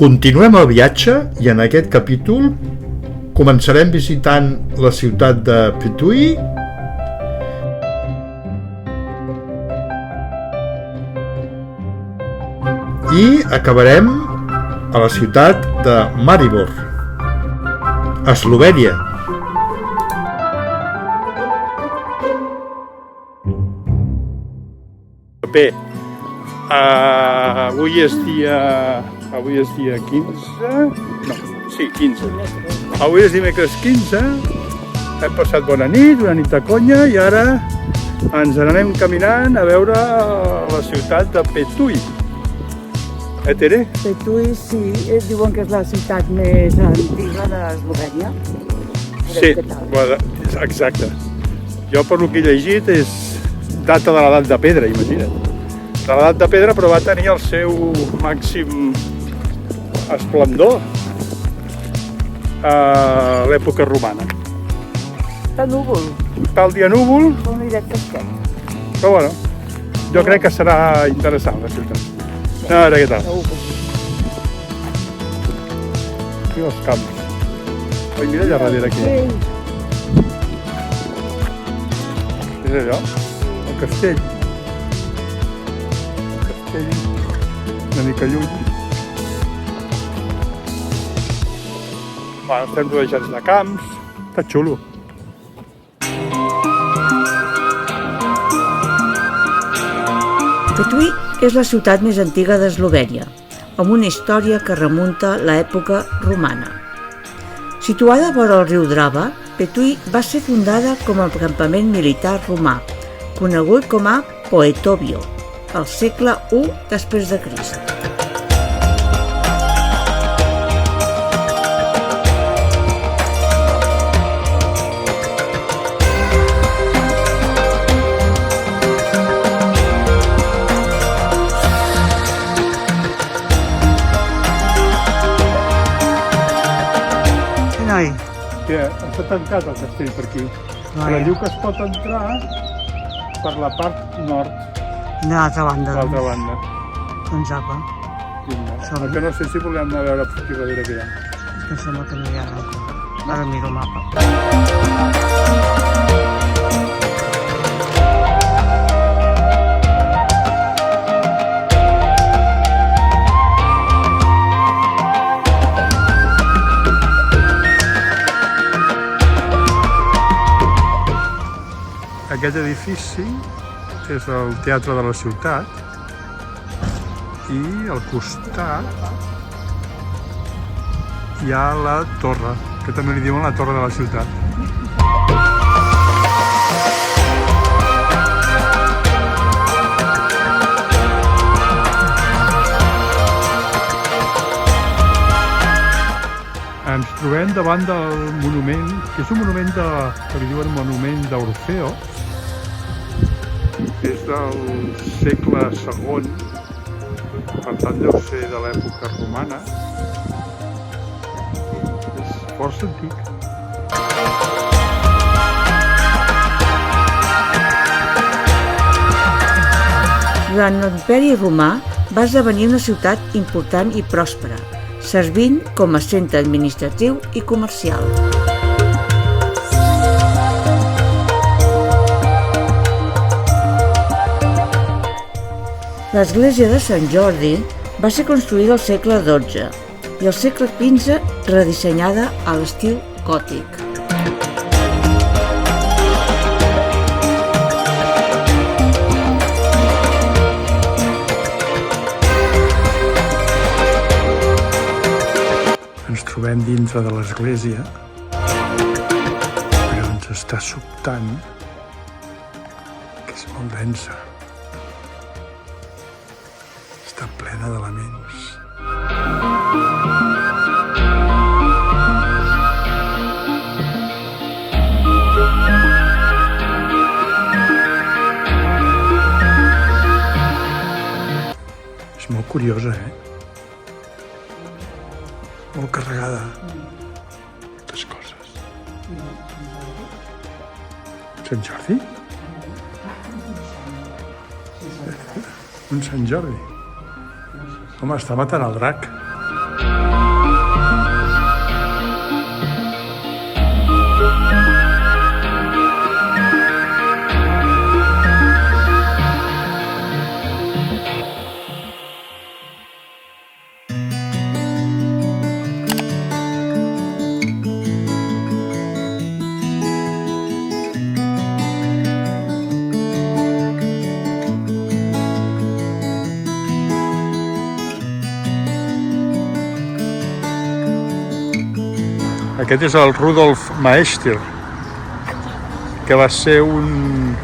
Continuem el viatge i en aquest capítol començarem visitant la ciutat de Pétuy i acabarem a la ciutat de Maribor, a Eslovènia. Bé, avui és dia 15, no, sí, 15. Avui és dimecres 15, hem passat bona nit de conya i ara ens n'anem caminant a veure la ciutat de Pétuy. Tere? Pétuy, sí, diuen que és la ciutat més antiga d'Eslovènia. Sí, exacte. Jo per lo que he llegit data de l'edat de pedra, imagina't. De l'edat de pedra, però va tenir el seu màxim esplendor a l'època romana. Està núvol. Està el dia núvol, No diré que és què. però bueno, jo crec que serà interessant la ciutat. A veure què tal. Aquí els camps. Ai, mira allà darrere aquí. És allò? El castell. El castell una mica lluny. Bueno, estem rodejats de camps. Està xulo. Pétuy és la ciutat més antiga d'Eslovènia, amb una història que remunta a l'època romana. Situada vora el riu Drava, Pétuy va ser fundada com a campament militar romà, conegut com a Poetovio, al segle I després de Crist. Noi. Sí, està tancat el castell per aquí. Però diu que es pot entrar per la part nord, De l'altra banda. de l'altra banda. Doncs apa, El que no sé si volem anar a veure per aquí darrere que hi ha. és que sembla que no hi ha res. Ara miro el mapa. Aquest edifici és el teatre de la ciutat i al costat hi ha la torre, que també li diuen la torre de la ciutat. Ens trobem davant del monument, que és un monument que li diuen monument d'Orfeo. És del segle II, per tant deu ser de l'època romana. És força antic. Durant l'Imperi Romà va esdevenir una ciutat important i pròspera, servint com a centre administratiu i comercial. L'església de Sant Jordi va ser construïda al segle XII i al segle XV redissenyada a l'estil gòtic. Ens trobem dintre de l'església, però ens està sobtant que és molt densa. Està plena d'elements. És molt curiosa, molt carregada. Moltes coses. Sant Jordi? Un Sant Jordi. Home, està matant el drac. Aquest és el Rudolf Maestir, que va ser un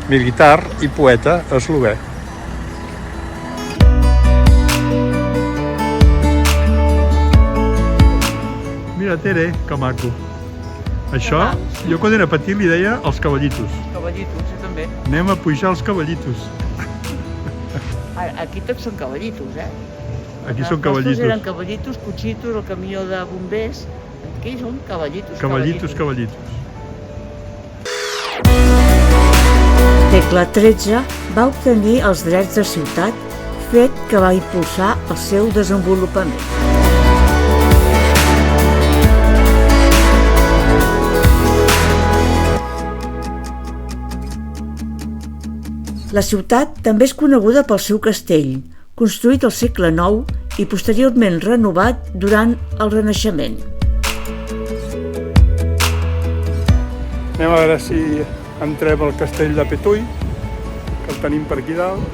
militar i poeta eslovè. Mira, Tere, que maco. Això, jo quan era petit li deia els cavallitos. Cavallitos, jo també. Anem a pujar els cavallitos. Aquí tots són cavallitos, eh? Aquí són cavallitos. Els eren cavallitos, cuchitos, el camió de bombers. Aquí són cavallitos. Cavallitos. Tecla 13 va obtenir els drets de ciutat, fet que va impulsar el seu desenvolupament. La ciutat també és coneguda pel seu castell, construït al segle IX i posteriorment renovat durant el Renaixement. Anem a veure si entrem al castell de Petuy, que el tenim per aquí dalt.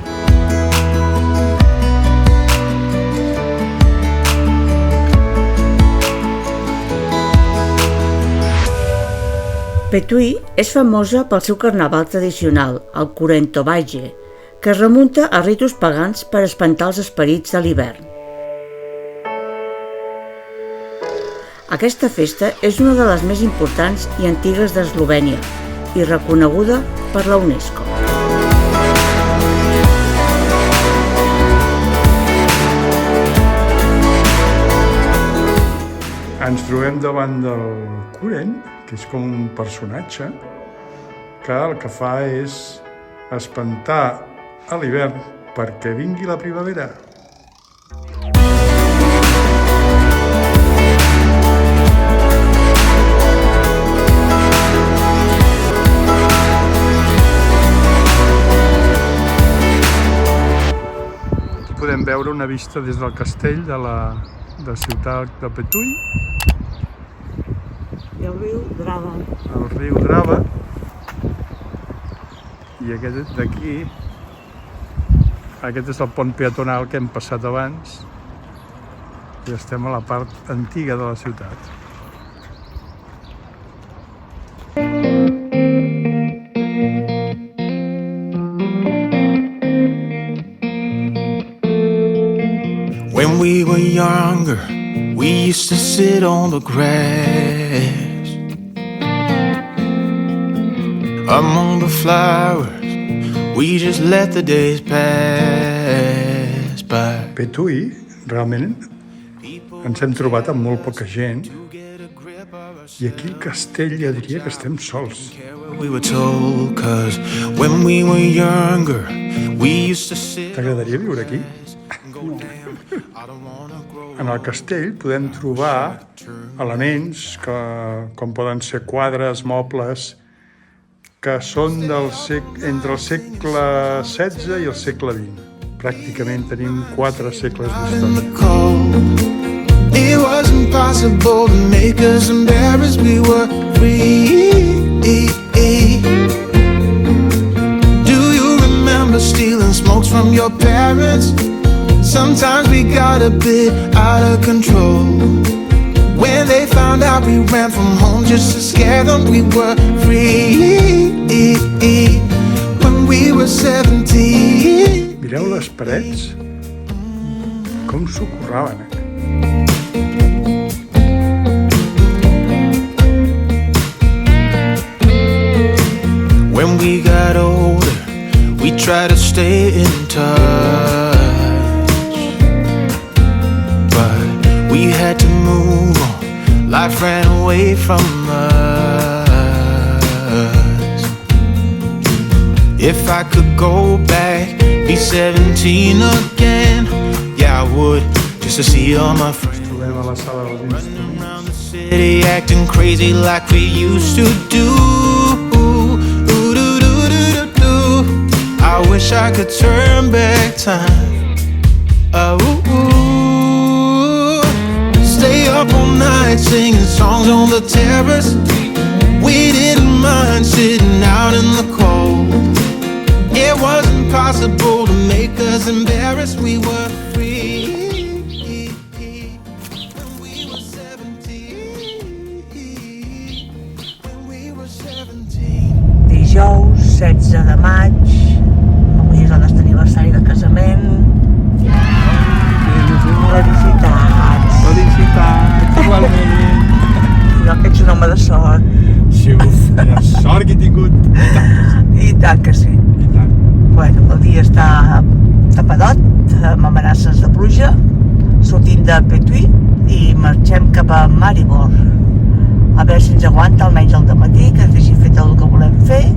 Petuy és famosa pel seu carnaval tradicional, el Curento Valle, que es remunta a ritus pagans per espantar els esperits de l'hivern. Aquesta festa és una de les més importants i antigues d'Eslovènia i reconeguda per la UNESCO. Ens trobem davant del Curent, que és com un personatge que el que fa és espantar a l'hivern perquè vingui la primavera. Podem veure una vista des del castell de la ciutat de Petuy. I el riu Drava. El riu Drava. I aquest d'aquí, aquest és el pont peatonal que hem passat abans. I estem a la part antiga de la ciutat. When we were younger, we used to sit on the grass among the flowers, we just let the days pass by. Petuy, realment, ens hem trobat amb molt poca gent i aquí al castell ja diria que estem sols. We were told, 'cause when we were younger, we used to sit. T'agradaria viure aquí? En el castell podem trobar elements com poden ser quadres, mobles, que són entre el segle XVI i el segle XX. Pràcticament tenim 4 segles d'història. It wasn't possible to make us embarrassed, we were free. Do you remember stealing smokes from your parents? Sometimes we got a bit out of control. When they found out we ran from home just to scare them, we were free. When we were 17. Mireu les parets, com s'ho curraven, When we got older, we tried to stay in touch, but we had to move on. Life ran away from us. If I could go back, be 17 again, yeah, I would, just to see all my friends. Trobem a la sala dels instruments. Around the city acting crazy like we used to do. I wish I could turn back time. Stay up all night singing songs on the terrace. We didn't mind sitting out in the cold. It wasn't possible to make us embarrassed. We were free when we were 17. When we were 17. Dijous 16 de maig, avui és el nostre aniversari de casament. Felicitats! Felicitats, igualment! No, que ets un home de sort. Sí, quina sort que he tingut! I tant que sí. I tant. Bueno, el dia està tapadot, amb amenaces de pluja, sortim de Petui i marxem cap a Maribor. A veure si ens aguanta almenys al dematí, que ens deixi fer tot el que volem fer i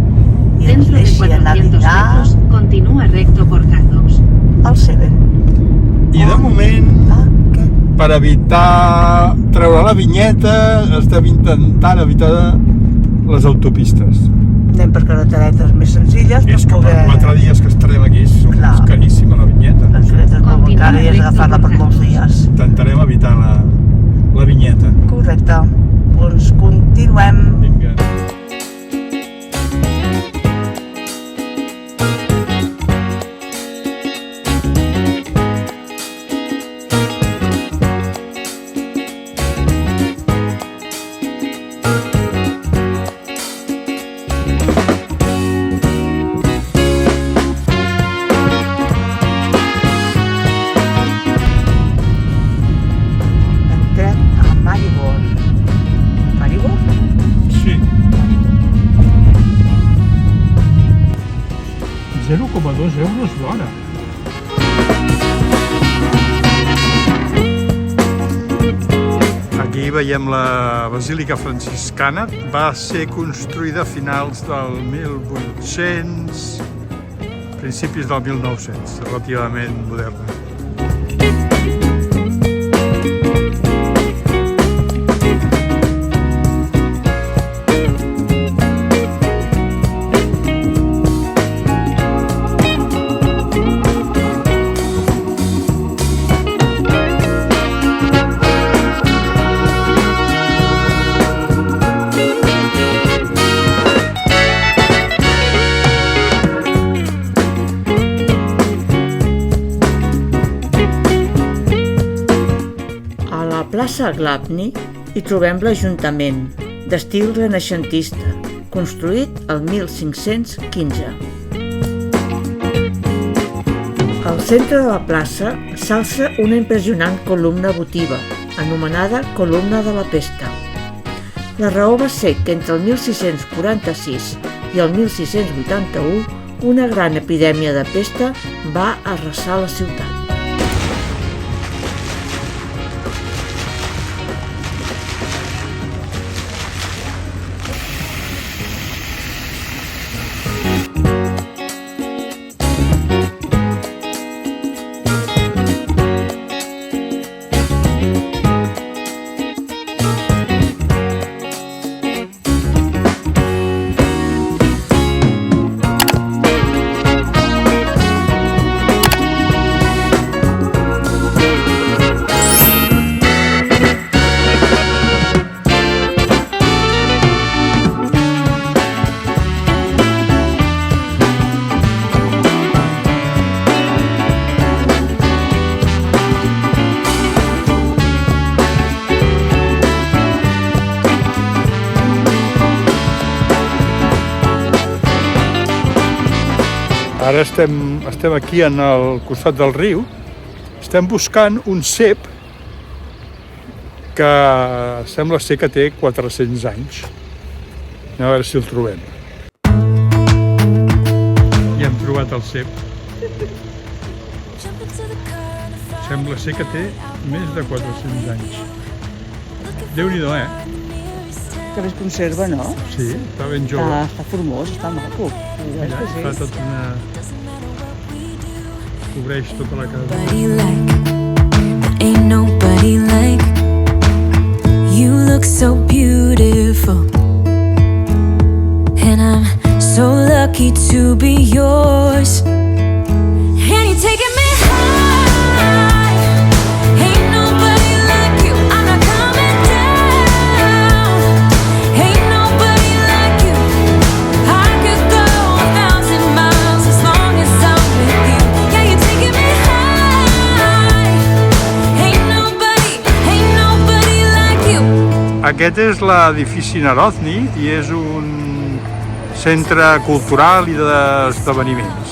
ens Dentro de deixi anar a 400 dinar metros, continúa recto por Cardos. al Seven. I de moment, Ah, què? per evitar treure la vinyeta, estem intentant evitar les autopistes. Anem per carreteretes més senzilles És que per 4 dies que estarem aquí és Clar. caríssima la vinyeta. Les carreteres molt encara i és agafar-la per molts dies. Intentarem evitar la vinyeta. Correcte. Doncs continuem. Vinga. Entrem a Maribor. Maribor? Sí. 0,2 euros l'hora. Aquí veiem la Basílica Franciscana. Va ser construïda a finals del 1800, principis del 1900, relativament moderna. A la plaça Glabny hi trobem l'Ajuntament, d'estil renaixentista, construït el 1515. Al centre de la plaça s'alça una impressionant columna votiva, anomenada Columna de la Pesta. La raó va ser que entre el 1646 i el 1681 una gran epidèmia de pesta va arrasar la ciutat. Ara estem aquí en el costat del riu. Estem buscant un cep que sembla ser que té 400 anys. Anem a veure si el trobem. Ja hem trobat el cep. Sembla ser que té més de 400 anys. Déu-n'hi-do, eh? Que bé es conserva, no? Sí, està ben jove. Està formós, està maco. Mira, fa tot una... cobreix tota la casa. Ain't nobody like you. Look so beautiful, and I'm so lucky to be yours. And you're taking me high. Ain't nobody like you. I'm not coming down. Ain't nobody like you. I could go 1,000 miles as long as I'm with you. Yeah, you're taking me high. Ain't nobody like you. Aquest és l'edifici Narodni i és un centre cultural i d'esdeveniments.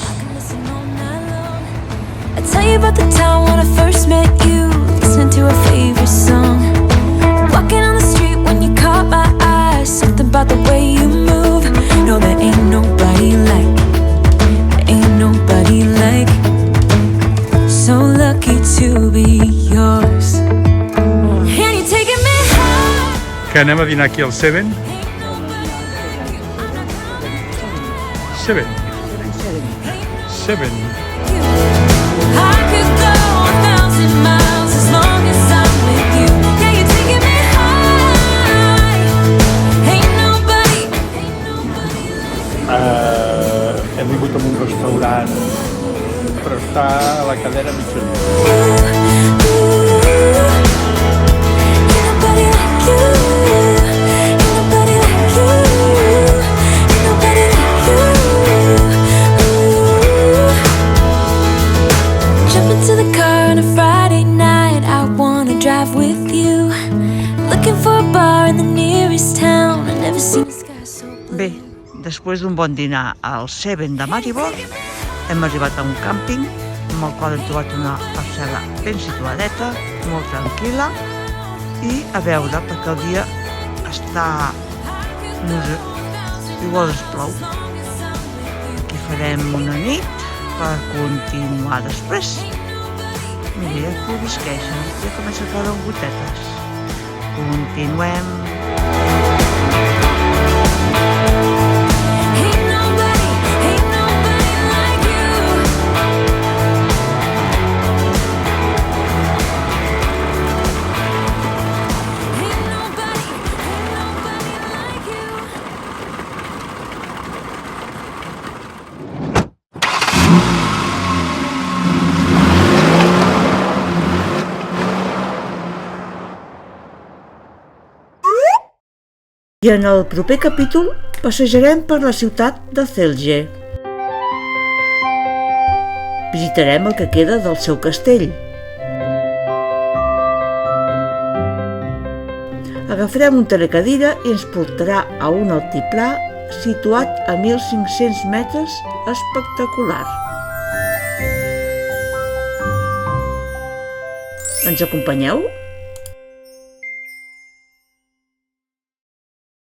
I tell you about the town when I first met you, listening to a favorite song, walking on the street when you caught my eye, something about the way you move. No, there ain't nobody like, so lucky to be yours. And you're taking me high. Que anem a dinar aquí al Seven? Seven. I could go 1,000 miles as long as I'm with you. Yeah, you're taking me high. Ain't nobody Hem vingut a un restaurant per estar a la cadena mitjanit. Bé, després d'un bon dinar al Seven de Maribor, hem arribat a un càmping amb el qual hem trobat una parcel·la ben situadeta, molt tranquil·la, i a veure, perquè el dia està... no sé, igual es plou. Aquí farem una nit per continuar després. Mira, ja plovisqueixen, ja comença a caure gotetes. Continuem. I en el proper capítol passejarem per la ciutat de Celje. Visitarem el que queda del seu castell. Agafarem un telecadira i ens portarà a un altiplà situat a 1.500 metres espectacular. Ens acompanyeu?